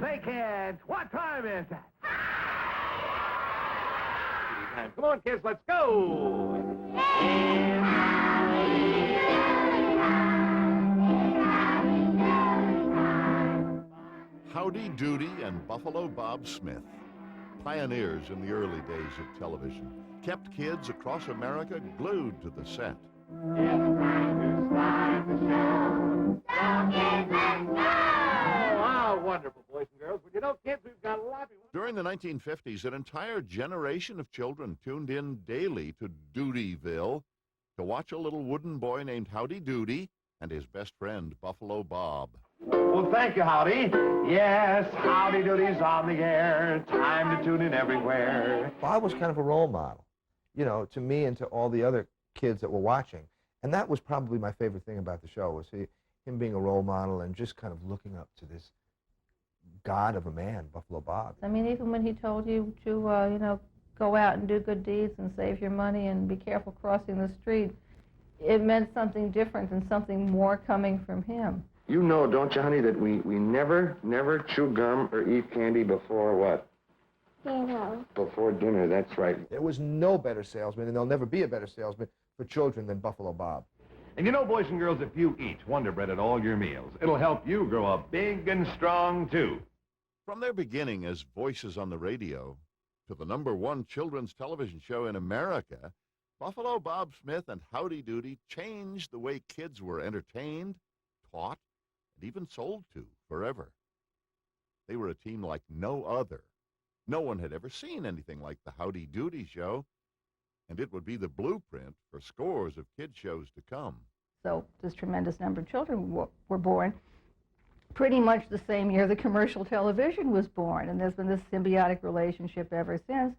Say, kids, what time is it? Come on, kids, let's go. Howdy Doody and Buffalo Bob Smith, pioneers in the early days of television, kept kids across America glued to the set. It's time to start the show. Come, kids, let's go. Oh, how wonderful, boys and girls. Well, you know, kids, we've got a lot. During the 1950s, an entire generation of children tuned in daily to Doodyville to watch a little wooden boy named Howdy Doody and his best friend, Buffalo Bob. Well, thank you, Howdy. Yes, Howdy Doody's on the air. Time to tune in everywhere. Bob was kind of a role model, you know, to me and to all the other kids that were watching. And that was probably my favorite thing about the show, was him being a role model and just kind of looking up to this god of a man, Buffalo Bob. I mean, even when he told you to, you know, go out and do good deeds and save your money and be careful crossing the street, it meant something different and something more coming from him. You know, don't you, honey, that we never chew gum or eat candy before what? Dinner. Before dinner, that's right. There was no better salesman, and there'll never be a better salesman for children than Buffalo Bob. And you know, boys and girls, if you eat Wonder Bread at all your meals, it'll help you grow up big and strong, too. From their beginning as voices on the radio to the #1 children's television show in America, Buffalo Bob Smith and Howdy Doody changed the way kids were entertained, taught, and even sold to forever. They were a team like no other. No one had ever seen anything like the Howdy Doody show, and it would be the blueprint for scores of kid shows to come. So this tremendous number of children were born pretty much the same year the commercial television was born, and there's been this symbiotic relationship ever since.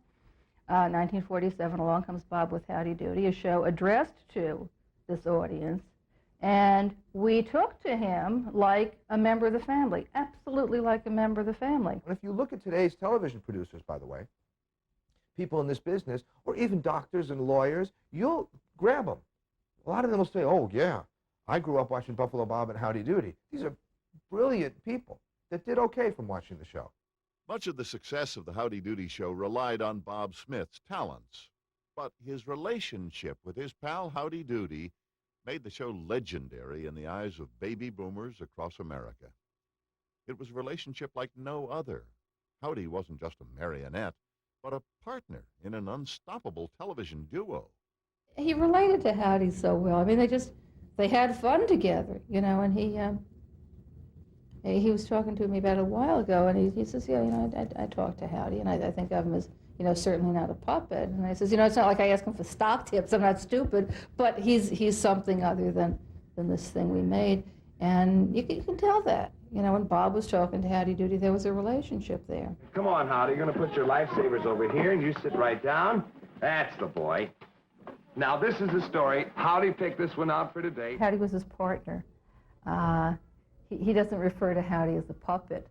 1947, along comes Bob with Howdy Doody, a show addressed to this audience, and we took to him like a member of the family, absolutely like a member of the family. And if you look at today's television producers, by the way, people in this business, or even doctors and lawyers, you'll grab them. A lot of them will say, oh, yeah, I grew up watching Buffalo Bob and Howdy Doody. These are brilliant people that did okay from watching the show. Much of the success of the Howdy Doody show relied on Bob Smith's talents, but his relationship with his pal Howdy Doody made the show legendary in the eyes of baby boomers across America. It was a relationship like no other. Howdy wasn't just a marionette, but a partner in an unstoppable television duo. He related to Howdy so well. I mean, they had fun together, you know, and he was talking to me about it a while ago, and he says, yeah, you know, I talked to Howdy, and I think of him as, you know, certainly not a puppet. And I says, you know, it's not like I ask him for stock tips. I'm not stupid, but he's something other than this thing we made. And you can tell that. You know, when Bob was talking to Howdy Doody, there was a relationship there. Come on, Howdy, you're going to put your lifesavers over here, and you sit right down. That's the boy. Now, this is the story. Howdy picked this one out for today. Howdy was his partner. He doesn't refer to Howdy as a puppet.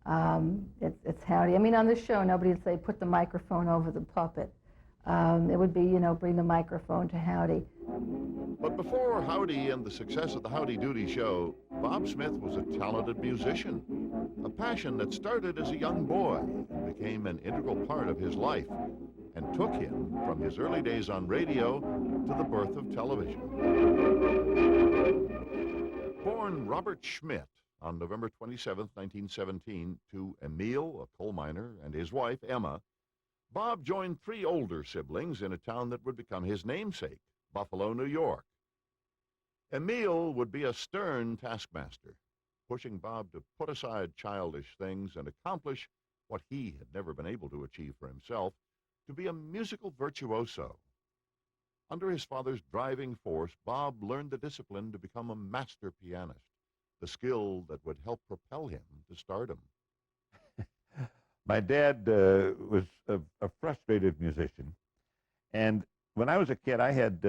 It's Howdy. I mean, on this show, nobody would say, put the microphone over the puppet. It would be, you know, bring the microphone to Howdy. But before Howdy and the success of the Howdy Doody show, Bob Smith was a talented musician, a passion that started as a young boy and became an integral part of his life and took him from his early days on radio to the birth of television. Born Robert Schmidt on November 27, 1917, to Emil, a coal miner, and his wife, Emma, Bob joined 3 older siblings in a town that would become his namesake, Buffalo, New York. Emil would be a stern taskmaster, pushing Bob to put aside childish things and accomplish what he had never been able to achieve for himself, to be a musical virtuoso. Under his father's driving force, Bob learned the discipline to become a master pianist, the skill that would help propel him to stardom. My dad was a frustrated musician, and when I was a kid, I had,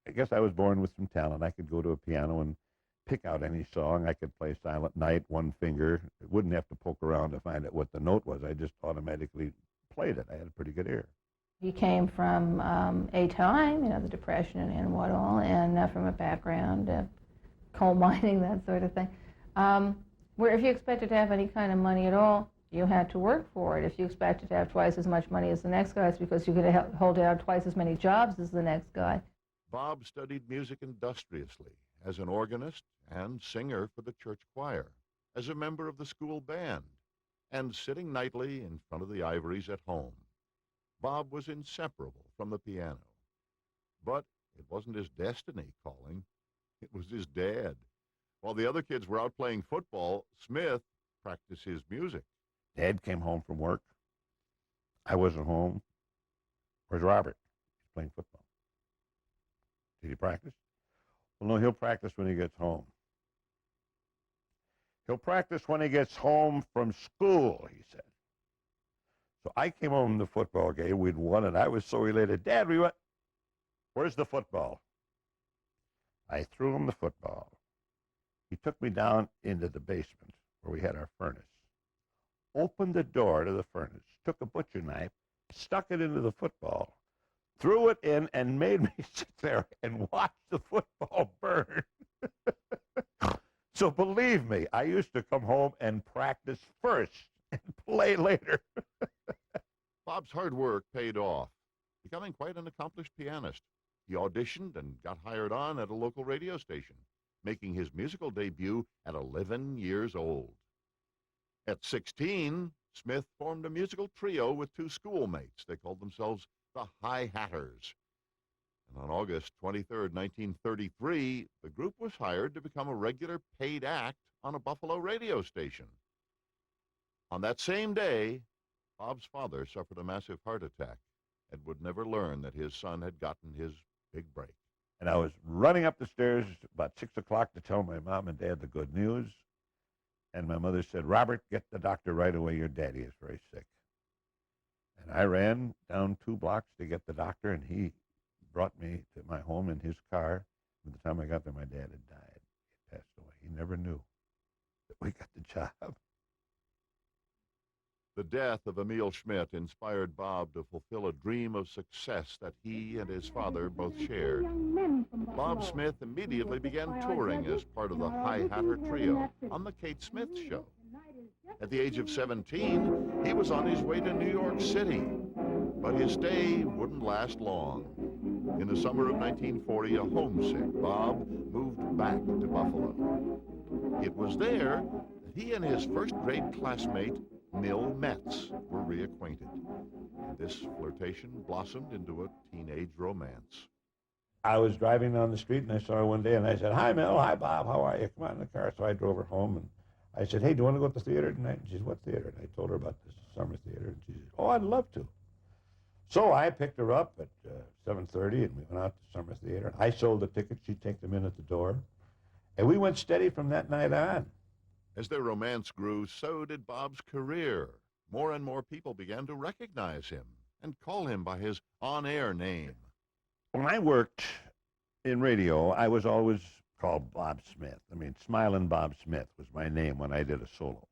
I guess I was born with some talent. I could go to a piano and pick out any song. I could play Silent Night, one finger. I wouldn't have to poke around to find out what the note was. I just automatically played it. I had a pretty good ear. He came from a time, you know, the Depression and what all, and from a background, coal mining, that sort of thing. Where if you expected to have any kind of money at all, you had to work for it. If you expected to have twice as much money as the next guy, it's because you could hold down twice as many jobs as the next guy. Bob studied music industriously as an organist and singer for the church choir, as a member of the school band, and sitting nightly in front of the ivories at home. Bob was inseparable from the piano. But it wasn't his destiny calling. It was his dad. While the other kids were out playing football, Smith practiced his music. Dad came home from work. I wasn't home. Where's Robert? He's playing football. Did he practice? Well, no, he'll practice when he gets home. He'll practice when he gets home from school, he said. So I came home from the football game. We'd won, and I was so elated. Dad, we went. Where's the football? I threw him the football. He took me down into the basement where we had our furnace, opened the door to the furnace, took a butcher knife, stuck it into the football, threw it in, and made me sit there and watch the football burn. So believe me, I used to come home and practice first and play later. Bob's hard work paid off, becoming quite an accomplished pianist. He auditioned and got hired on at a local radio station, making his musical debut at 11 years old. At 16, Smith formed a musical trio with two schoolmates. They called themselves the High Hatters. And on August 23, 1933, the group was hired to become a regular paid act on a Buffalo radio station. On that same day, Bob's father suffered a massive heart attack and would never learn that his son had gotten his big break. And I was running up the stairs about 6 o'clock to tell my mom and dad the good news. And my mother said, Robert, get the doctor right away. Your daddy is very sick. And I ran down 2 blocks to get the doctor, and he brought me to my home in his car. By the time I got there, my dad had died. He had passed away. He never knew that we got the job. The death of Emil Schmidt inspired Bob to fulfill a dream of success that he and his father both shared. Bob Smith immediately began touring as part of the High Hatter Trio on the Kate Smith Show. At the age of 17, he was on his way to New York City, but his stay wouldn't last long. In the summer of 1940, a homesick Bob moved back to Buffalo. It was there that he and his first-grade classmate, Mill Metz, were reacquainted. And this flirtation blossomed into a teenage romance. I was driving down the street, and I saw her one day, and I said, hi, Mel. Hi, Bob. How are you? Come on in the car. So I drove her home, and I said, hey, do you want to go to the theater tonight? And she said, what theater? And I told her about this summer theater, and she said, oh, I'd love to. So I picked her up at 7:30, and we went out to summer theater. I sold the tickets. She'd take them in at the door. And we went steady from that night on. As their romance grew, so did Bob's career. More and more people began to recognize him and call him by his on-air name. When I worked in radio, I was always called Bob Smith. I mean, Smilin' Bob Smith was my name when I did a solo.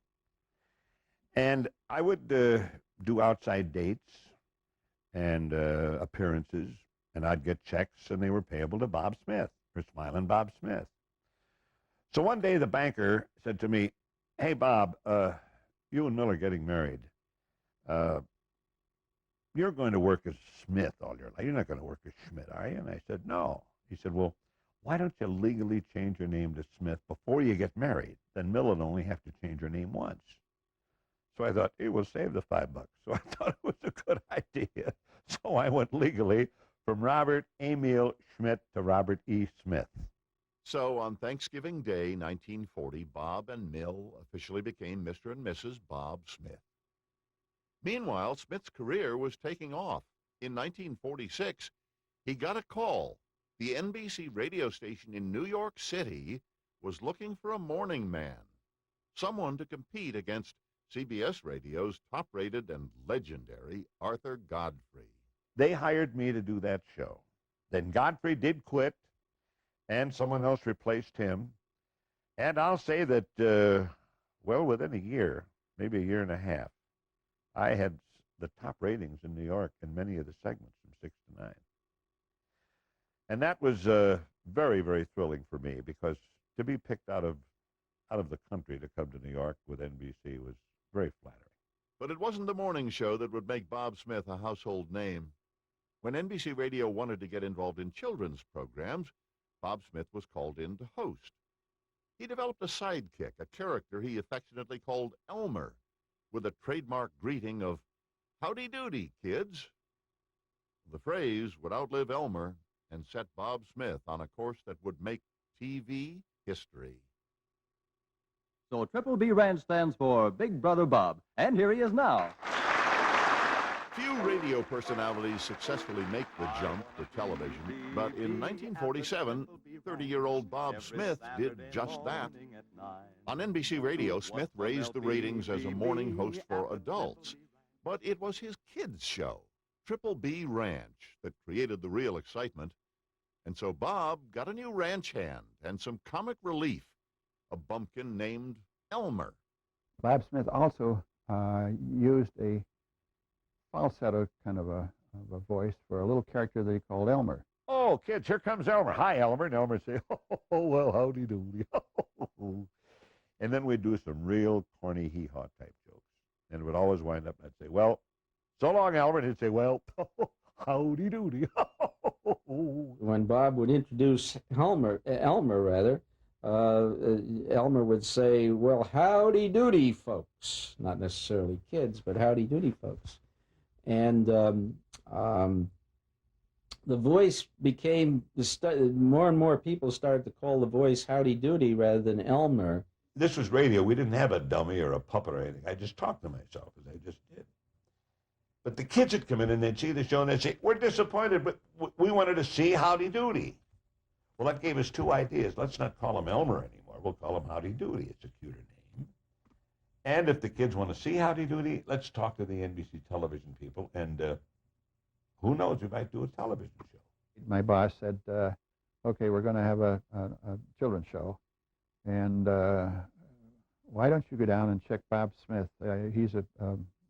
And I would do outside dates and appearances, and I'd get checks, and they were payable to Bob Smith, for Smilin' Bob Smith. So one day the banker said to me, hey, Bob, you and Mill are getting married. You're going to work as Smith all your life. You're not going to work as Schmidt, are you? And I said, no. He said, well, why don't you legally change your name to Smith before you get married? Then Mill would only have to change her name once. So I thought, it will save the $5. So I thought it was a good idea. So I went legally from Robert Emil Schmidt to Robert E. Smith. So on Thanksgiving Day, 1940, Bob and Mill officially became Mr. and Mrs. Bob Smith. Meanwhile, Smith's career was taking off. In 1946, he got a call. The NBC radio station in New York City was looking for a morning man, someone to compete against CBS Radio's top-rated and legendary Arthur Godfrey. They hired me to do that show. Then Godfrey did quit, and someone else replaced him. And I'll say that, well, within a year, maybe a year and a half, I had the top ratings in New York in many of the segments from 6 to 9. And that was very, very thrilling for me, because to be picked out of out of the country to come to New York with NBC was very flattering. But it wasn't the morning show that would make Bob Smith a household name. When NBC Radio wanted to get involved in children's programs, Bob Smith was called in to host. He developed a sidekick, a character he affectionately called Elmer, with a trademark greeting of, "Howdy Doody, kids." The phrase would outlive Elmer and set Bob Smith on a course that would make TV history. So Triple B Ranch stands for Big Brother Bob, and here he is now. Few radio personalities successfully make the jump to television, but in 1947, 30-year-old Bob Smith did just that. On NBC Radio, Smith raised the ratings as a morning host for adults, but it was his kids' show, Triple B Ranch, that created the real excitement. And so Bob got a new ranch hand and some comic relief, a bumpkin named Elmer. Bob Smith also used a falsetto kind of a voice for a little character that he called Elmer. Oh, kids, here comes Elmer. Hi, Elmer. And Elmer would say, oh, well, howdy doody. And then we'd do some real corny hee-haw type jokes. And it would always wind up, I'd say, well, so long, Elmer. And he'd say, well, howdy doody. When Bob would introduce Elmer, Elmer would say, well, howdy doody, folks. Not necessarily kids, but howdy doody, folks. And the voice became, more and more people started to call the voice Howdy Doody rather than Elmer. This was radio. We didn't have a dummy or a puppet or anything. I just talked to myself, as I just did. But the kids would come in and they'd see the show and they'd say, we're disappointed, but we wanted to see Howdy Doody. Well, that gave us two ideas. Let's not call him Elmer anymore. We'll call him Howdy Doody. It's a cuter name. And if the kids want to see Howdy Doody, let's talk to the NBC television people. And who knows, we might do a television show. My boss said, okay, we're going to have a children's show. And why don't you go down and check Bob Smith? He's a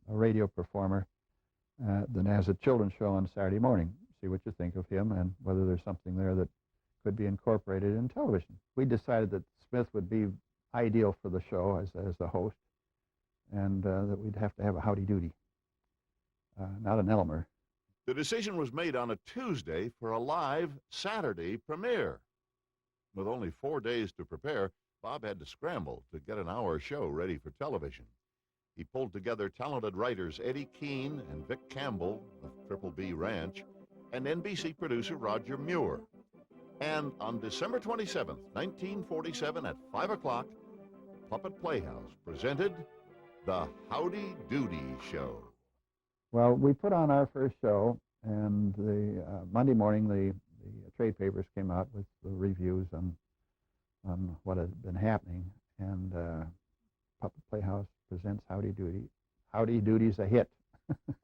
radio performer that has a children's show on Saturday morning. See what you think of him and whether there's something there that could be incorporated in television. We decided that Smith would be ideal for the show as the host, and that we'd have to have a Howdy Doody, not an Elmer. The decision was made on a Tuesday for a live Saturday premiere. With only 4 days to prepare, Bob had to scramble to get an hour show ready for television. He pulled together talented writers Eddie Keene and Vic Campbell of Triple B Ranch and NBC producer Roger Muir. And on December 27th, 1947 at 5 o'clock, Puppet Playhouse presented the Howdy Doody Show. Well, we put on our first show, and the Monday morning the trade papers came out with the reviews on what had been happening, and Puppet Playhouse presents Howdy Doody. Howdy Doody's a hit.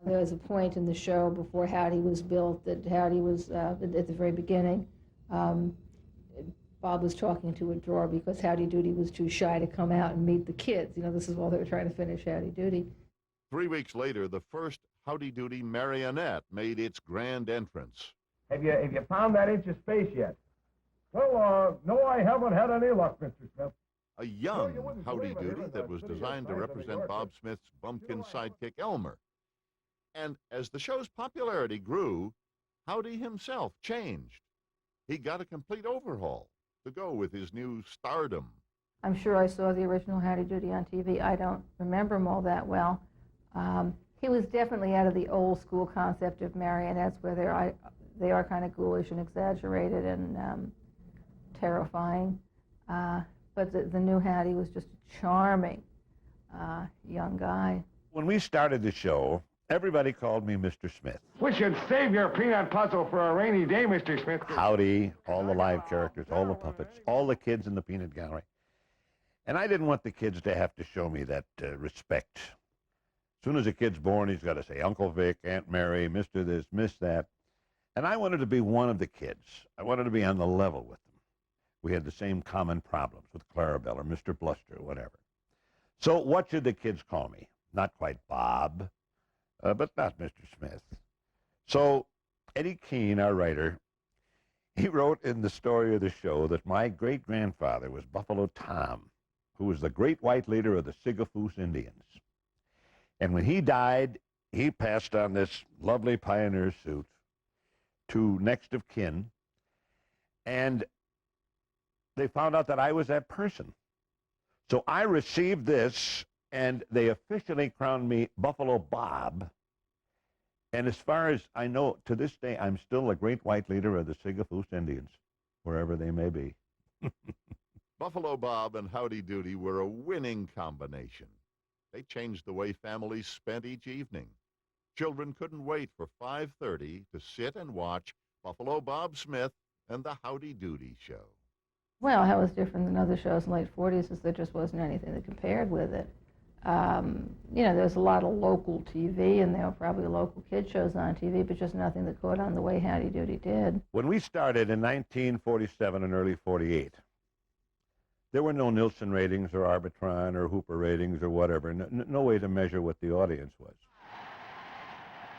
There was a point in the show before Howdy was built that Howdy was, at the very beginning, Bob was talking to a drawer because Howdy Doody was too shy to come out and meet the kids. You know, this is while they were trying to finish Howdy Doody. 3 weeks later, the first Howdy Doody marionette made its grand entrance. Have you found that inch of space yet? Well, no, I haven't had any luck, Mr. Smith. A young Howdy Doody that was designed to represent Bob Smith's bumpkin sidekick Elmer. And as the show's popularity grew, Howdy himself changed. He got a complete overhaul to go with his new stardom. I'm sure I saw the original Howdy Doody on TV. I don't remember him all that well. He was definitely out of the old school concept of marionettes where they are kind of ghoulish and exaggerated and terrifying. But the new Howdy was just a charming young guy. When we started the show, everybody called me Mr. Smith. We should save your peanut puzzle for a rainy day, Mr. Smith. Howdy, all the live characters, all the puppets, all the kids in the peanut gallery. And I didn't want the kids to have to show me that respect. As soon as a kid's born, he's got to say Uncle Vic, Aunt Mary, Mr. this, Miss that. And I wanted to be one of the kids. I wanted to be on the level with them. We had the same common problems with Clarabelle or Mr. Bluster or whatever. So what should the kids call me? Not quite Bob, but not Mr. Smith. So Eddie Keene, our writer, he wrote in the story of the show that my great-grandfather was Buffalo Tom. who was the great white leader of the Sigafoose Indians. And when he died, he passed on this lovely pioneer suit to next of kin, and they found out that I was that person. So I received this, and they officially crowned me Buffalo Bob. And as far as I know, to this day, I'm still a great white leader of the Sigafoose Indians, wherever they may be. Buffalo Bob and Howdy Doody were a winning combination. They changed the way families spent each evening. Children couldn't wait for 5:30 to sit and watch Buffalo Bob Smith and the Howdy Doody Show. Well, how it was different than other shows in the late 40s is there just wasn't anything that compared with it. You know, there's a lot of local TV, and there were probably local kid shows on TV, but just nothing that caught on the way Howdy Doody did. When we started in 1947 and early 48, there were no Nielsen ratings or Arbitron or Hooper ratings or whatever, no way to measure what the audience was.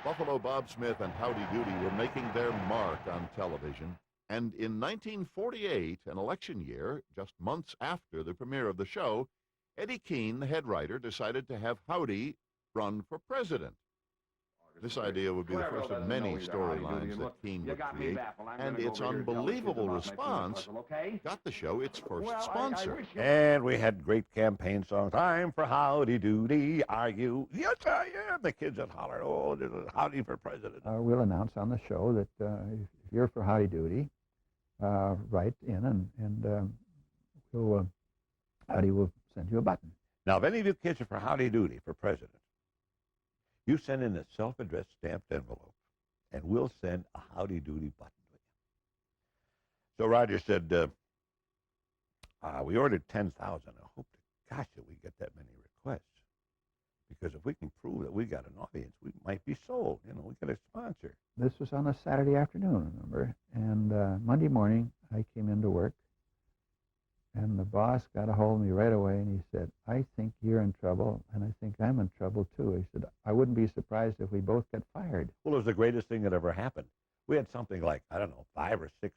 Buffalo Bob Smith and Howdy Doody were making their mark on television, and in 1948, an election year, just months after the premiere of the show, Eddie Keene, the head writer, decided to have Howdy run for president. This idea would be the first of many storylines that Keene would create, and its unbelievable response got the show its first sponsor. And we had great campaign songs. I'm for Howdy Doody. Are you? Yes, I am. The kids would holler, oh, there's a Howdy for president. We'll announce on the show that if you're for Howdy Doody, write in and Howdy will send you a button. Now, if any of you kids are for Howdy Doody for president, you send in a self-addressed stamped envelope, and we'll send a Howdy Doody button to you. So Roger said, we ordered 10,000. I hope to gosh that we get that many requests. Because if we can prove that we got an audience, we might be sold. You know, we got a sponsor. This was on a Saturday afternoon, remember? And Monday morning, I came into work, and the boss got a hold of me right away, and he said, I think you're in trouble, and I think I'm in trouble, too. He said, I wouldn't be surprised if we both get fired. Well, it was the greatest thing that ever happened. We had something like, I don't know, 5 or 6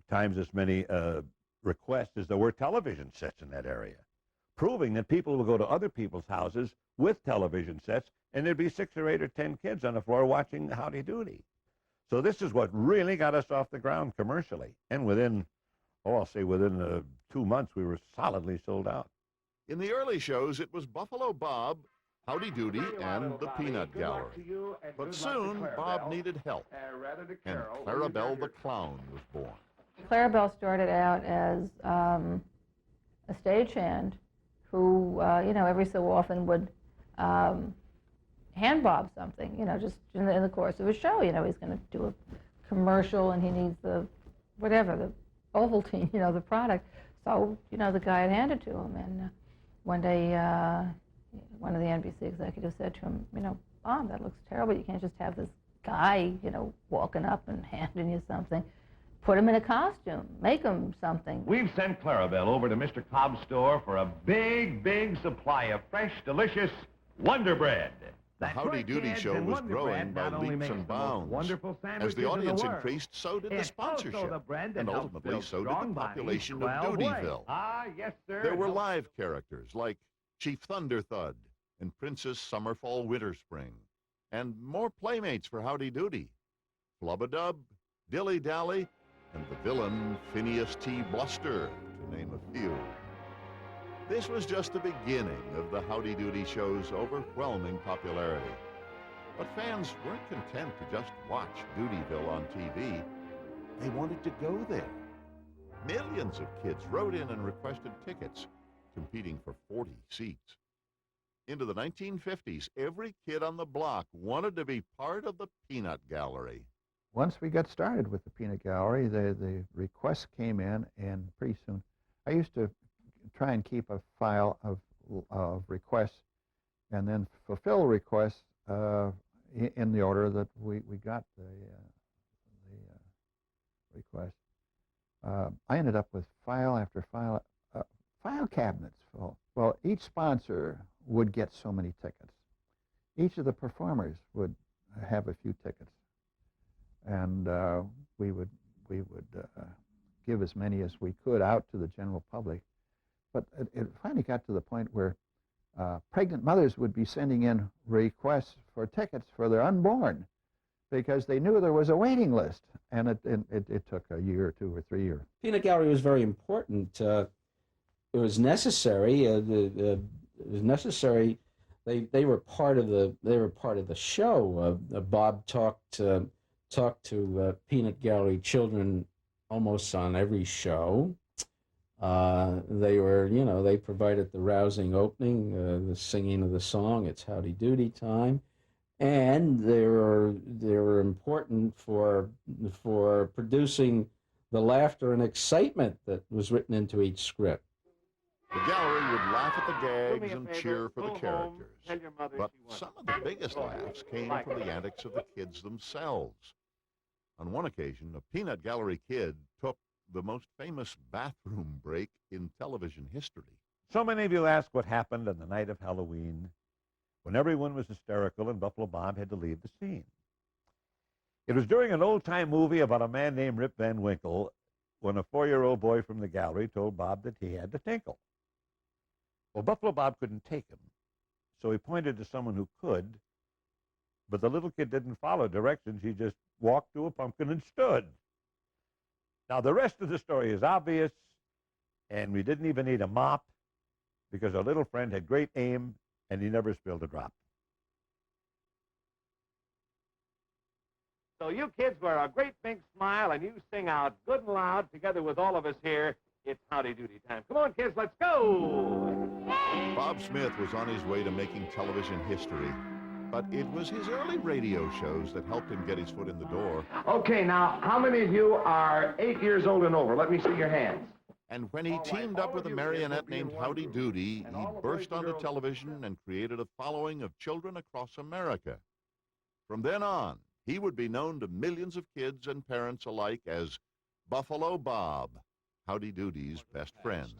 times as many requests as there were television sets in that area, proving that people would go to other people's houses with television sets, and there'd be 6 or 8 or 10 kids on the floor watching Howdy Doody. So this is what really got us off the ground commercially. And within, I'll say within 2 months, we were solidly sold out. In the early shows, it was Buffalo Bob, Howdy Doody, and the Peanut Gallery. But soon, Bob needed help, and Clarabelle the Clown was born. Clarabelle started out as a stagehand who, you know, every so often would hand Bob something, you know, just in the course of a show. You know, he's going to do a commercial and he needs the, whatever, the Ovaltine, you know, the product. So, you know, the guy had handed to him. And one day, one of the NBC executives said to him, you know, Bob, that looks terrible. You can't just have this guy, you know, walking up and handing you something. Put him in a costume. Make him something. We've sent Clarabelle over to Mr. Cobb's store for a big, big supply of fresh, delicious Wonder Bread. The Howdy Doody show was growing by leaps and bounds. As the audience increased, so did the sponsorship. And ultimately, so did the population of Doodyville. Ah, yes, sir. There were live characters like Chief Thunderthud and Princess Summer, Fall, Winter, Spring. And more playmates for Howdy Doody. Flub-a-dub, Dilly-Dally, and the villain Phineas T. Bluster, to name a few. This was just the beginning of the Howdy Doody show's overwhelming popularity. But fans weren't content to just watch Doodyville on TV. They wanted to go there. Millions of kids wrote in and requested tickets, competing for 40 seats. Into the 1950s, every kid on the block wanted to be part of the Peanut Gallery. Once we got started with the Peanut Gallery, the requests came in, and pretty soon, I used to try and keep a file of requests and then fulfill requests in the order that we got the request. I ended up with file after file, file cabinets full. Well, each sponsor would get so many tickets. Each of the performers would have a few tickets. And we would give as many as we could out to the general public. But it finally got to the point where pregnant mothers would be sending in requests for tickets for their unborn because they knew there was a waiting list, and it took a year or 2 or 3 years. Peanut Gallery was very important. It was necessary. It was necessary. They were part of the show. Bob talked to Peanut Gallery children almost on every show. They provided the rousing opening, the singing of the song. It's Howdy Doody time, and they were important for producing the laughter and excitement that was written into each script. The gallery would laugh at the gags and cheer for the characters. But some of the biggest laughs came from the antics of the kids themselves. On one occasion, a Peanut Gallery kid took the most famous bathroom break in television history. So many of you ask what happened on the night of Halloween when everyone was hysterical and Buffalo Bob had to leave the scene. It was during an old-time movie about a man named Rip Van Winkle when a 4-year-old boy from the gallery told Bob that he had to tinkle. Well, Buffalo Bob couldn't take him, so he pointed to someone who could, but the little kid didn't follow directions. He just walked to a pumpkin and stood. Now, the rest of the story is obvious, and we didn't even need a mop because our little friend had great aim, and he never spilled a drop. So you kids wear a great big smile, and you sing out good and loud together with all of us here. It's Howdy Doody time. Come on, kids, let's go! Bob Smith was on his way to making television history, but it was his early radio shows that helped him get his foot in the door. Okay, now, how many of you are 8 years old and over? Let me see your hands. And when he teamed up with a marionette named Howdy Doody, he burst onto television and created a following of children across America. From then on, he would be known to millions of kids and parents alike as Buffalo Bob, Howdy Doody's best friend.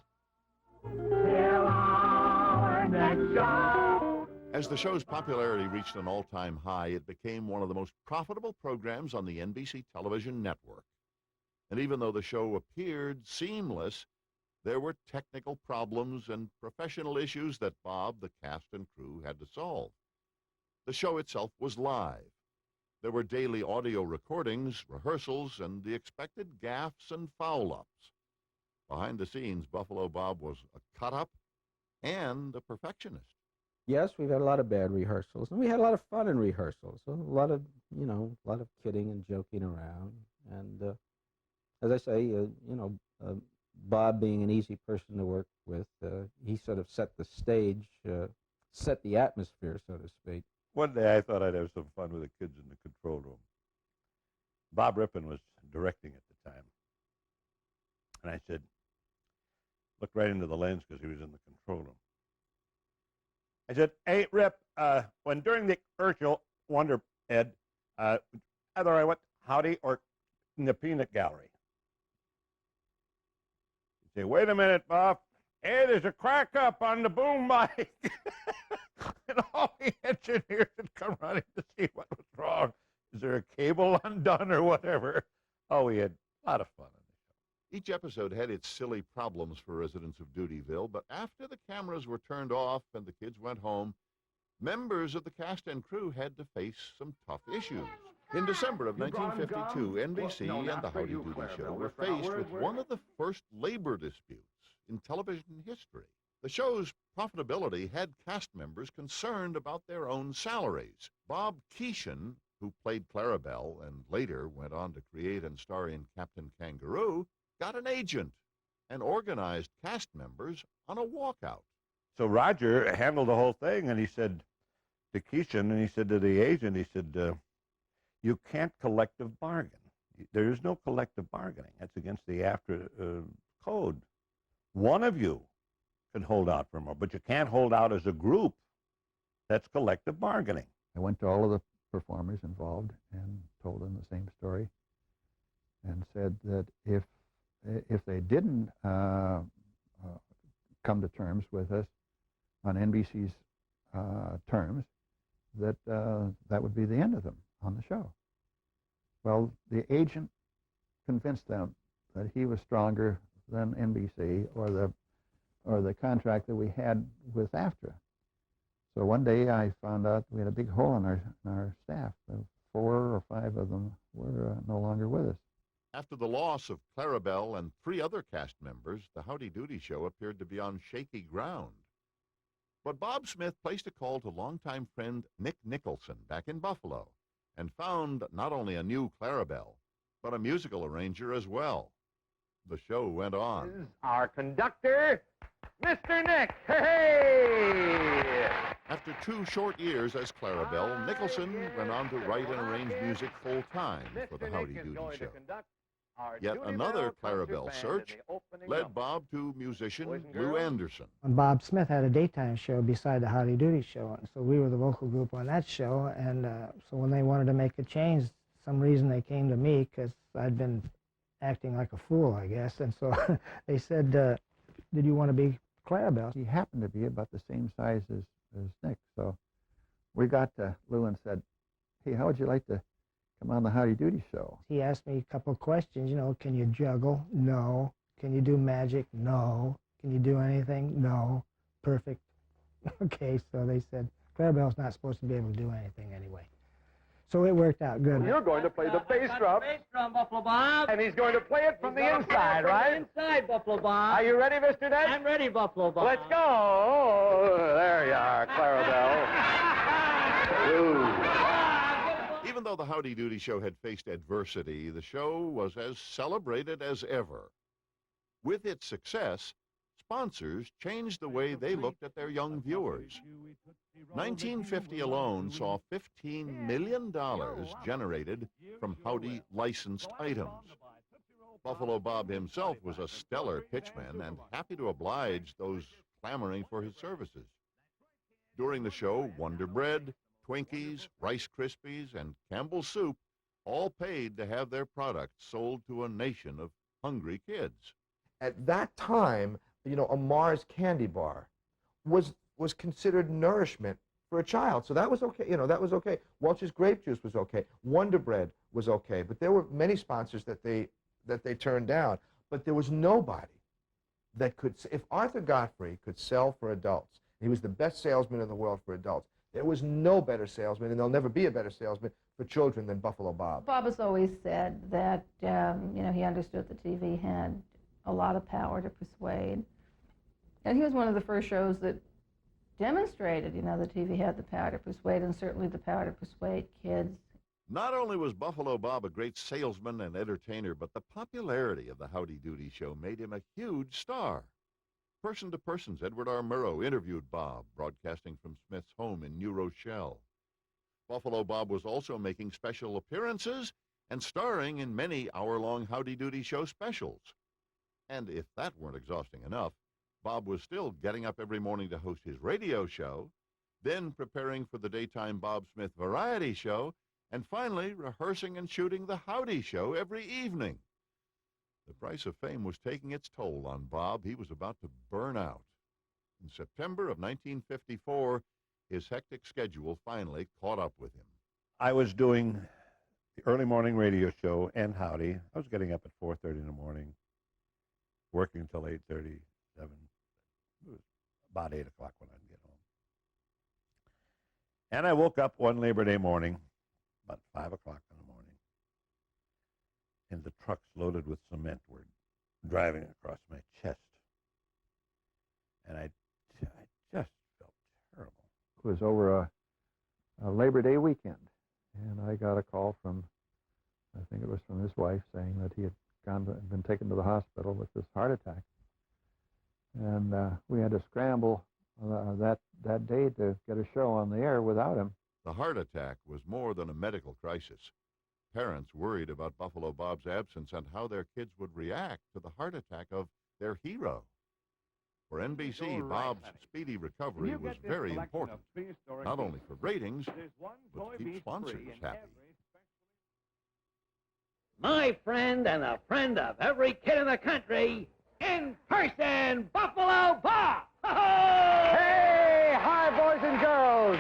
As the show's popularity reached an all-time high, it became one of the most profitable programs on the NBC television network. And even though the show appeared seamless, there were technical problems and professional issues that Bob, the cast, and crew had to solve. The show itself was live. There were daily audio recordings, rehearsals, and the expected gaffes and foul-ups. Behind the scenes, Buffalo Bob was a cut-up and a perfectionist. Yes, we've had a lot of bad rehearsals, and we had a lot of fun in rehearsals. A lot of kidding and joking around. And as I say, Bob being an easy person to work with, he sort of set the stage, set the atmosphere, so to speak. One day I thought I'd have some fun with the kids in the control room. Bob Rippen was directing at the time. And I said, looked right into the lens because he was in the control room. I said, hey, Rip, when during the commercial, Wonder Ed, either I went Howdy or in the Peanut Gallery. He'd say, wait a minute, Bob. Hey, there's a crack up on the boom mic. And all the engineers would come running to see what was wrong. Is there a cable undone or whatever? Oh, we had a lot of fun on the show. Each episode had its silly problems for residents of Doodyville, but after the cameras were turned off and the kids went home, members of the cast and crew had to face some tough issues. In December of 1952, NBC and the Howdy Doody Show were faced with one of the first labor disputes in television history. The show's profitability had cast members concerned about their own salaries. Bob Keeshan, who played Clarabelle and later went on to create and star in Captain Kangaroo, got an agent and organized cast members on a walkout. So Roger handled the whole thing, and he said to Keeshan, and he said to the agent, he said, you can't collective bargain. There is no collective bargaining. That's against the AFTRA code. One of you can hold out for more, but you can't hold out as a group. That's collective bargaining. I went to all of the performers involved and told them the same story and said that if they didn't come to terms with us on NBC's terms, that that would be the end of them on the show. Well, the agent convinced them that he was stronger than NBC or the or the contract that we had with AFTRA. So one day I found out we had a big hole in our staff. 4 or 5 of them were no longer with us. After the loss of Clarabelle and 3 other cast members, the Howdy Doody show appeared to be on shaky ground. But Bob Smith placed a call to longtime friend Nick Nicholson back in Buffalo and found not only a new Clarabelle, but a musical arranger as well. The show went on. This is our conductor, Mr. Nick. Hey! After 2 short years as Clarabelle, Nicholson went on to write and arrange music full-time for the Howdy Doody show. Yet another Clarabelle search led Bob to musician Lou Anderson. And Bob Smith had a daytime show beside the Howdy Doody show, and so we were the vocal group on that show. And so when they wanted to make a change, some reason they came to me because I'd been acting like a fool, I guess. And so they said, "Did you want to be Clarabelle?" He happened to be about the same size as Nick, so we got to Lou and said, "Hey, how would you like to come on the Howdy Doody show?" He asked me a couple of questions, can you juggle? No. Can you do magic? No. Can you do anything? No. Perfect. Okay, so they said, Clarabelle's not supposed to be able to do anything anyway. So it worked out good. You're going to play the bass drum. Bass drum, Buffalo Bob. And he's going to play it from the inside, right? Inside, Buffalo Bob. Are you ready, Mr. Nick? I'm ready, Buffalo Bob. Let's go. There you are, Clarabelle. Even though the Howdy Doody show had faced adversity, the show was as celebrated as ever. With its success, sponsors changed the way they looked at their young viewers. 1950 alone saw $15 million generated from Howdy licensed items. Buffalo Bob himself was a stellar pitchman and happy to oblige those clamoring for his services. During the show, Wonder Bread, Twinkies, Rice Krispies, and Campbell's Soup all paid to have their products sold to a nation of hungry kids. At that time, a Mars candy bar was considered nourishment for a child. So that was okay. That was okay. Welch's grape juice was okay. Wonder Bread was okay. But there were many sponsors that they turned down. But there was nobody that could, if Arthur Godfrey could sell for adults, he was the best salesman in the world for adults. There was no better salesman, and there'll never be a better salesman for children than Buffalo Bob. Bob has always said that, he understood the TV had a lot of power to persuade. And he was one of the first shows that demonstrated, the TV had the power to persuade, and certainly the power to persuade kids. Not only was Buffalo Bob a great salesman and entertainer, but the popularity of the Howdy Doody show made him a huge star. Person to Person's Edward R. Murrow interviewed Bob, broadcasting from Smith's home in New Rochelle. Buffalo Bob was also making special appearances and starring in many hour-long Howdy Doody show specials. And if that weren't exhausting enough, Bob was still getting up every morning to host his radio show, then preparing for the daytime Bob Smith variety show, and finally rehearsing and shooting the Howdy show every evening. The price of fame was taking its toll on Bob. He was about to burn out. In September of 1954, his hectic schedule finally caught up with him. I was doing the early morning radio show and Howdy. I was getting up at 4:30 in the morning, working until 8:30, 7. It was about 8 o'clock when I'd get home. And I woke up one Labor Day morning, about 5 o'clock in the morning, and the trucks loaded with cement were driving across my chest. And I just felt terrible. It was over a Labor Day weekend, and I got a call from, I think it was from his wife, saying that he had been taken to the hospital with this heart attack. And we had to scramble that day to get a show on the air without him. The heart attack was more than a medical crisis. Parents worried about Buffalo Bob's absence and how their kids would react to the heart attack of their hero. For NBC, Bob's speedy recovery was very important, not only for ratings, but to keep sponsors happy. My friend and a friend of every kid in the country, in person, Buffalo Bob! Hey, hi, boys and girls.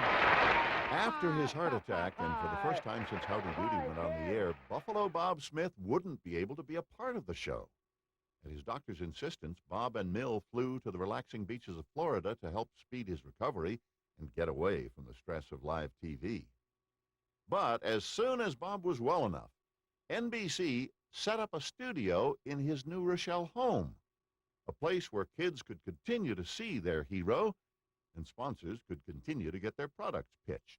After his heart attack, and for the first time since Howdy Doody went on the air, Buffalo Bob Smith wouldn't be able to be a part of the show. At his doctor's insistence, Bob and Mill flew to the relaxing beaches of Florida to help speed his recovery and get away from the stress of live TV. But as soon as Bob was well enough, NBC set up a studio in his New Rochelle home, a place where kids could continue to see their hero and sponsors could continue to get their products pitched.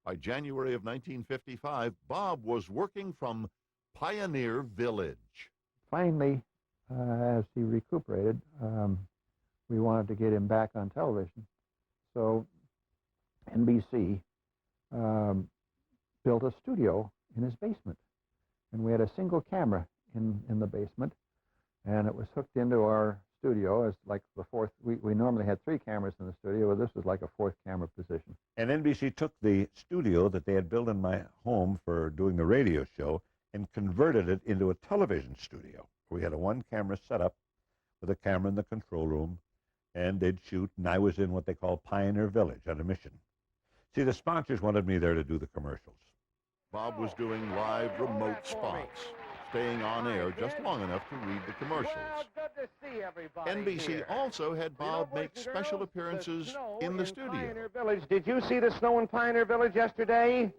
By January of 1955, Bob was working from Pioneer Village. Finally, as he recuperated, we wanted to get him back on television. So NBC built a studio in his basement. And we had a single camera in the basement, and it was hooked into our studio as like the fourth. We normally had 3 cameras in the studio, but this was like a 4th camera position. And NBC took the studio that they had built in my home for doing the radio show and converted it into a television studio. We had a 1-camera setup with a camera in the control room, and they'd shoot, and I was in what they call Pioneer Village on a mission. See, the sponsors wanted me there to do the commercials. Bob was doing live remote spots, staying on air just long enough to read the commercials. Well, good to see everybody NBC here. also had Bob boys make and special girls, appearances snow in the studio. Pioneer Village. Did you see the snow in Pioneer Village yesterday?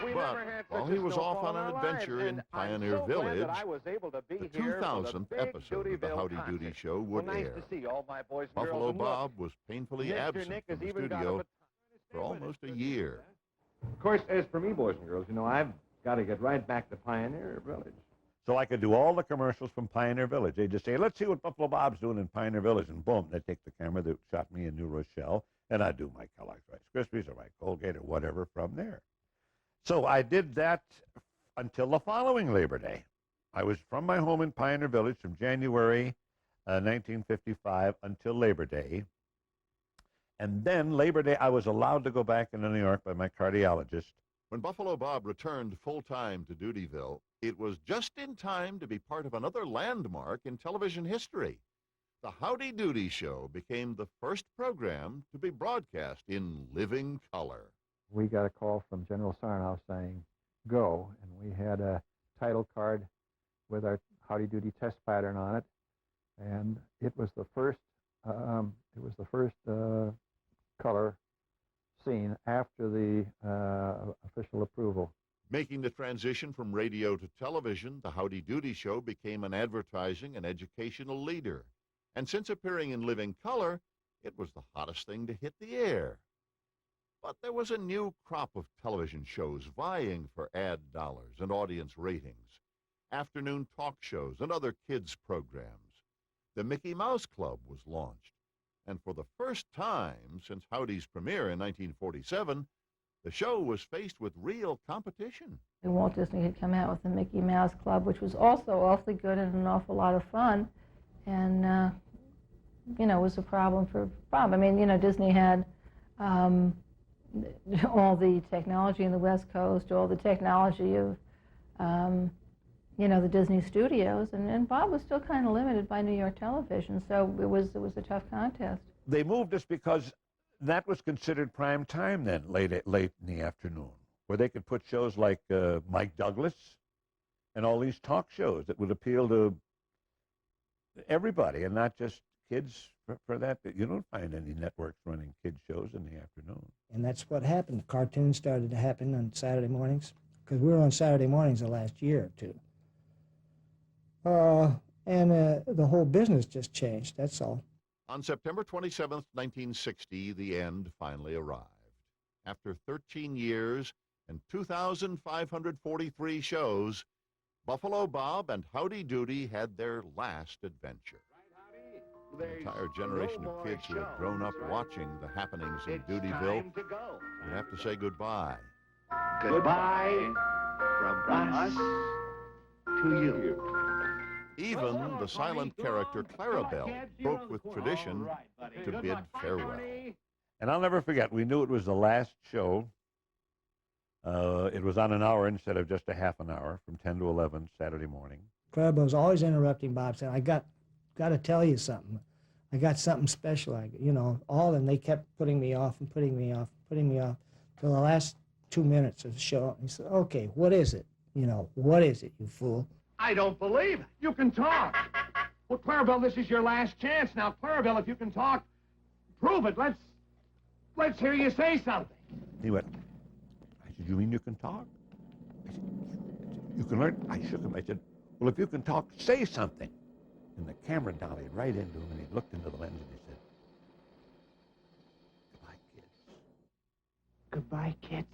We But never had while such he a was off snowfall on in an our lives, adventure in and Pioneer I'm so glad Village, that I was able to be the here for 2000th big episode of the Doodyville Howdy concert. Doody show would well, nice air. to see all my boys and Buffalo girls. And look, Bob was painfully Mr. absent Nick from has the even got studio a for almost a year. Of course, as for me, boys and girls, you know, I've got to get right back to Pioneer Village. So I could do all the commercials from Pioneer Village. They'd just say, let's see what Buffalo Bob's doing in Pioneer Village. And boom, they'd take the camera that shot me in New Rochelle, and I'd do my Kellogg's Rice Krispies or my Colgate or whatever from there. So I did that until the following Labor Day. I was from my home in Pioneer Village from January 1955 until Labor Day. And then Labor Day, I was allowed to go back into New York by my cardiologist. When Buffalo Bob returned full-time to Doodyville, it was just in time to be part of another landmark in television history. The Howdy Doody show became the first program to be broadcast in living color. We got a call from General Sarnoff saying, go, and we had a title card with our Howdy Doody test pattern on it, and it was the first color scene after the official approval. Making the transition from radio to television, the Howdy Doody show became an advertising and educational leader. And since appearing in living color, it was the hottest thing to hit the air. But there was a new crop of television shows vying for ad dollars and audience ratings, afternoon talk shows and other kids' programs. The Mickey Mouse Club was launched, and for the first time since Howdy's premiere in 1947, the show was faced with real competition. And Walt Disney had come out with the Mickey Mouse Club, which was also awfully good and an awful lot of fun, and was a problem for Bob. I mean, Disney had all the technology in the West Coast, all the technology of, the Disney studios, and Bob was still kind of limited by New York television, so it was a tough contest. They moved us because that was considered prime time then, late in the afternoon, where they could put shows like Mike Douglas and all these talk shows that would appeal to everybody and not just kids for that. You don't find any networks running kids shows in the afternoon. And that's what happened. Cartoons started to happen on Saturday mornings, because we were on Saturday mornings the last year or two. And the whole business just changed, that's all. On September 27th, 1960, the end finally arrived. After 13 years and 2,543 shows, Buffalo Bob and Howdy Doody had their last adventure. An entire generation of kids who had grown up watching the happenings in Doodyville would have to say goodbye. Goodbye from us to you. Even the silent character Clarabelle broke with tradition to bid farewell. And I'll never forget, we knew it was the last show. It was on an hour instead of just a half an hour, from 10 to 11 Saturday morning. Crabbe was always interrupting Bob, saying, I got to tell you something. I got something special. And they kept putting me off and putting me off, till the last 2 minutes of the show. And he said, okay, what is it? What is it, you fool? I don't believe it. You can talk. Well, Clarabelle, this is your last chance. Now, Clarabelle, if you can talk, prove it. Let's hear you say something. He went, I said, you mean you can talk? I said, you can learn? I shook him. I said, well, if you can talk, say something. And the camera dollied right into him, and he looked into the lens, and he said, goodbye, kids. Goodbye, kids.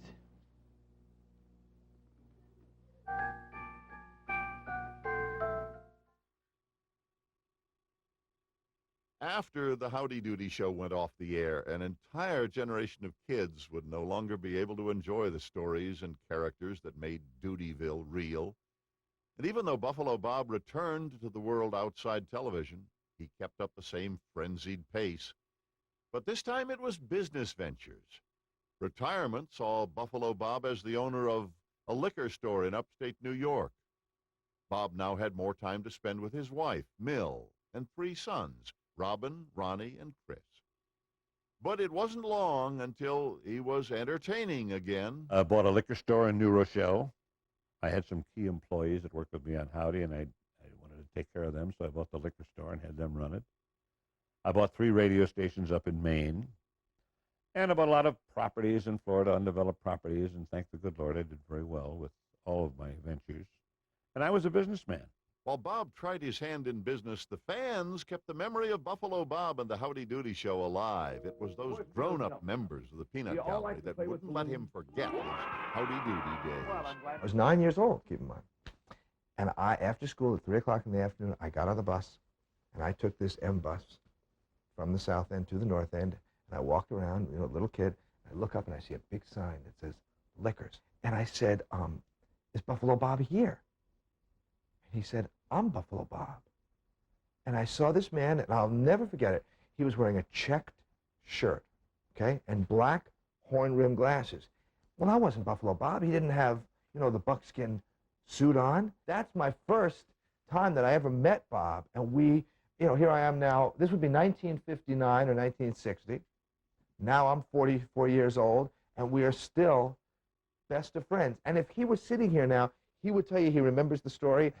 After the Howdy Doody show went off the air, an entire generation of kids would no longer be able to enjoy the stories and characters that made Doodyville real. And even though Buffalo Bob returned to the world outside television, he kept up the same frenzied pace. But this time it was business ventures. Retirement saw Buffalo Bob as the owner of a liquor store in upstate New York. Bob now had more time to spend with his wife, Mill, and 3 sons, Robin, Ronnie, and Chris. But it wasn't long until he was entertaining again. I bought a liquor store in New Rochelle. I had some key employees that worked with me on Howdy, and I wanted to take care of them, so I bought the liquor store and had them run it. I bought 3 radio stations up in Maine, and I bought a lot of properties in Florida, undeveloped properties, and thank the good Lord I did very well with all of my ventures. And I was a businessman. While Bob tried his hand in business, the fans kept the memory of Buffalo Bob and the Howdy Doody show alive. It was those grown-up members of the peanut gallery that wouldn't let him forget his Howdy Doody days. I was 9 years old, keep in mind. And after school at 3 o'clock in the afternoon, I got on the bus, and I took this M bus from the south end to the north end, and I walked around, a little kid. I look up, and I see a big sign that says Liquors. And I said, is Buffalo Bob here? And he said, I'm Buffalo Bob. And I saw this man, and I'll never forget it. He was wearing a checked shirt, okay, and black horn-rimmed glasses. Well, I wasn't Buffalo Bob. He didn't have, the buckskin suit on. That's my first time that I ever met Bob. And we, here I am now. This would be 1959 or 1960. Now I'm 44 years old, and we are still best of friends. And if he was sitting here now, he would tell you he remembers the story.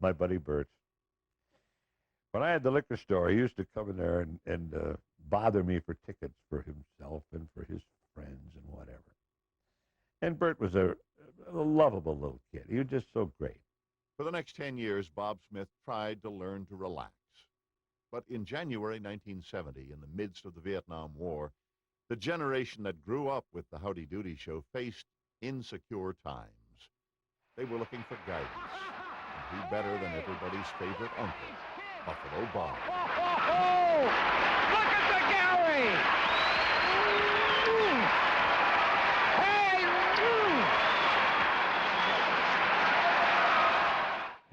My buddy Burt. When I had the liquor store, he used to come in there and bother me for tickets for himself and for his friends and whatever. And Burt was a lovable little kid. He was just so great. For the next 10 years, Bob Smith tried to learn to relax. But in January 1970, in the midst of the Vietnam War, the generation that grew up with the Howdy Doody show faced insecure times. They were looking for guidance. And who better than everybody's favorite uncle, Buffalo Bob. Oh! Look at the gallery!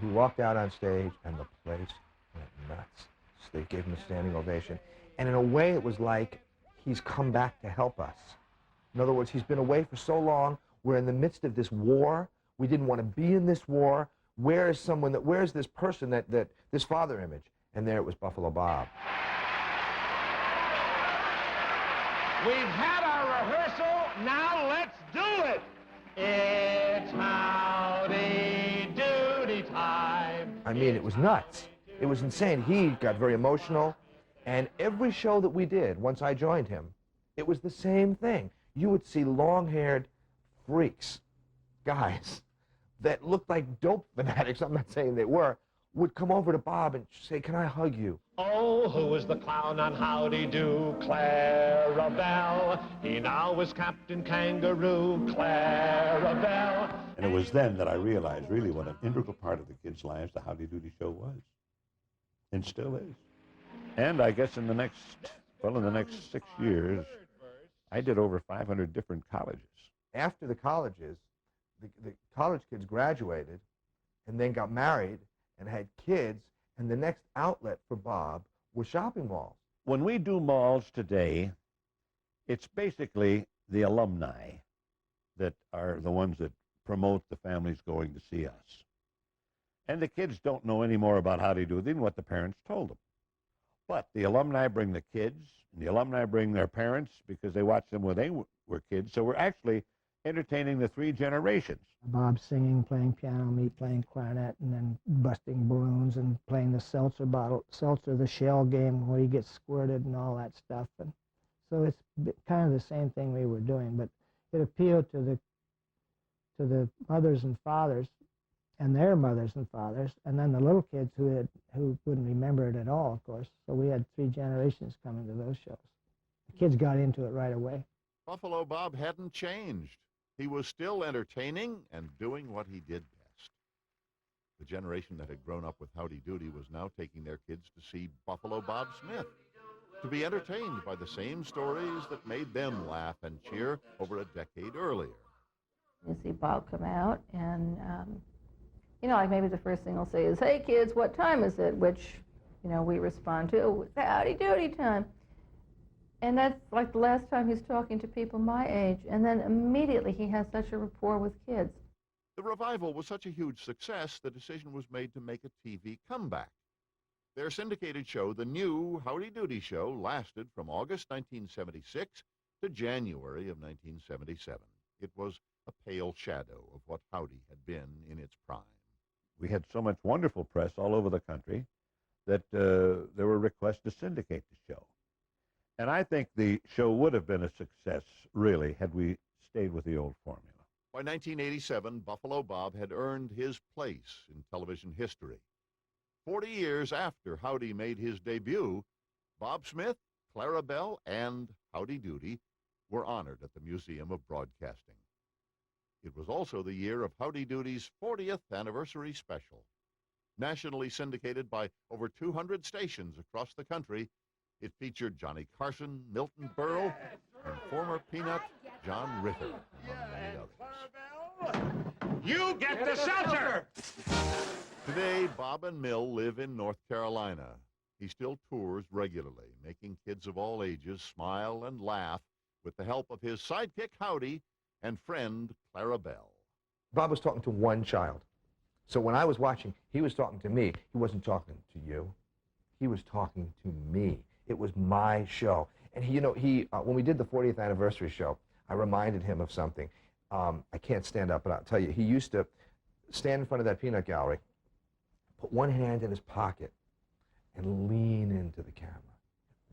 He walked out on stage, and the place went nuts. So they gave him a standing ovation. And in a way, it was like he's come back to help us. In other words, he's been away for so long. We're in the midst of this war. We didn't want to be in this war. Where's this person this father image? And there it was Buffalo Bob. We've had our rehearsal, now let's do it! It's Howdy Doody time. I mean, it was nuts. It was insane. He got very emotional. And every show that we did, once I joined him, it was the same thing. You would see long-haired freaks, guys, that looked like dope fanatics, I'm not saying they were, would come over to Bob and say, can I hug you? Oh, who is the clown on Howdy Do? Clarabelle. He now is Captain Kangaroo, Clarabelle. And it was then that I realized really what an integral part of the kids' lives the Howdy Doody show was. And still is. And I guess in the next 6 years, I did over 500 different colleges. After the colleges, the college kids graduated and then got married and had kids, and the next outlet for Bob was shopping malls. When we do malls today, it's basically the alumni that are the ones that promote the families going to see us. And the kids don't know any more about Howdy Doody than what the parents told them. But the alumni bring the kids, and the alumni bring their parents because they watched them when they were kids. So we're actually entertaining the three generations. Bob singing, playing piano, me playing clarinet, and then busting balloons and playing the seltzer, the shell game where he gets squirted and all that stuff. And so it's kind of the same thing we were doing, but it appealed to the mothers and fathers and their mothers and fathers, and then the little kids who wouldn't remember it at all, of course. So we had three generations coming to those shows. The kids got into it right away. Buffalo Bob hadn't changed. He was still entertaining and doing what he did best. The generation that had grown up with Howdy Doody was now taking their kids to see Buffalo Bob Smith, to be entertained by the same stories that made them laugh and cheer over a decade earlier. You see Bob come out, and like maybe the first thing he'll say is, "Hey kids, what time is it?" Which, we respond to, "Oh, it's Howdy Doody time." And that's like the last time he's talking to people my age. And then immediately he has such a rapport with kids. The revival was such a huge success, the decision was made to make a TV comeback. Their syndicated show, The New Howdy Doody Show, lasted from August 1976 to January of 1977. It was a pale shadow of what Howdy had been in its prime. We had so much wonderful press all over the country that there were requests to syndicate the show. And I think the show would have been a success, really, had we stayed with the old formula. By 1987, Buffalo Bob had earned his place in television history. 40 years after Howdy made his debut, Bob Smith, Clara Bell, and Howdy Doody were honored at the Museum of Broadcasting. It was also the year of Howdy Doody's 40th anniversary special. Nationally syndicated by over 200 stations across the country, it featured Johnny Carson, Milton Berle, and former Peanut John Ritter, among many others. You get the seltzer! Today, Bob and Mill live in North Carolina. He still tours regularly, making kids of all ages smile and laugh with the help of his sidekick Howdy and friend Clara Bell. Bob was talking to one child. So when I was watching, he was talking to me. He wasn't talking to you. He was talking to me. It was my show. And when we did the 40th anniversary show, I reminded him of something. I can't stand up, but I'll tell you, he used to stand in front of that peanut gallery, put one hand in his pocket, and lean into the camera.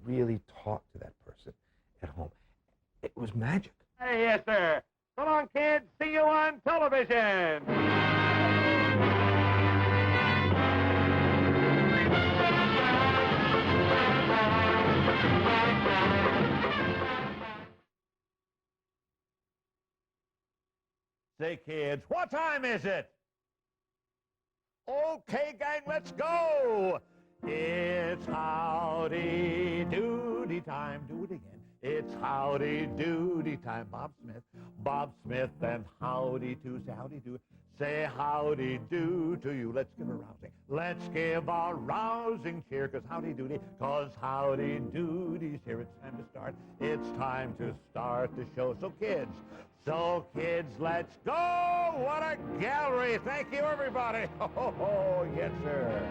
Really talk to that person at home. It was magic. Hey, yes, sir. So long, kids. See you on television. Say, kids, what time is it? Okay, gang, let's go. It's Howdy Doody time. Do it again. It's Howdy Doody time. Bob Smith and Howdy Do. Say howdy do. Say howdy do to you. Let's give a rousing. Let's give a rousing cheer, cause Howdy Doody, cause Howdy Doody's here. It's time to start. It's time to start the show. So kids, let's go. What a gallery. Thank you, everybody. Oh, yes, sir.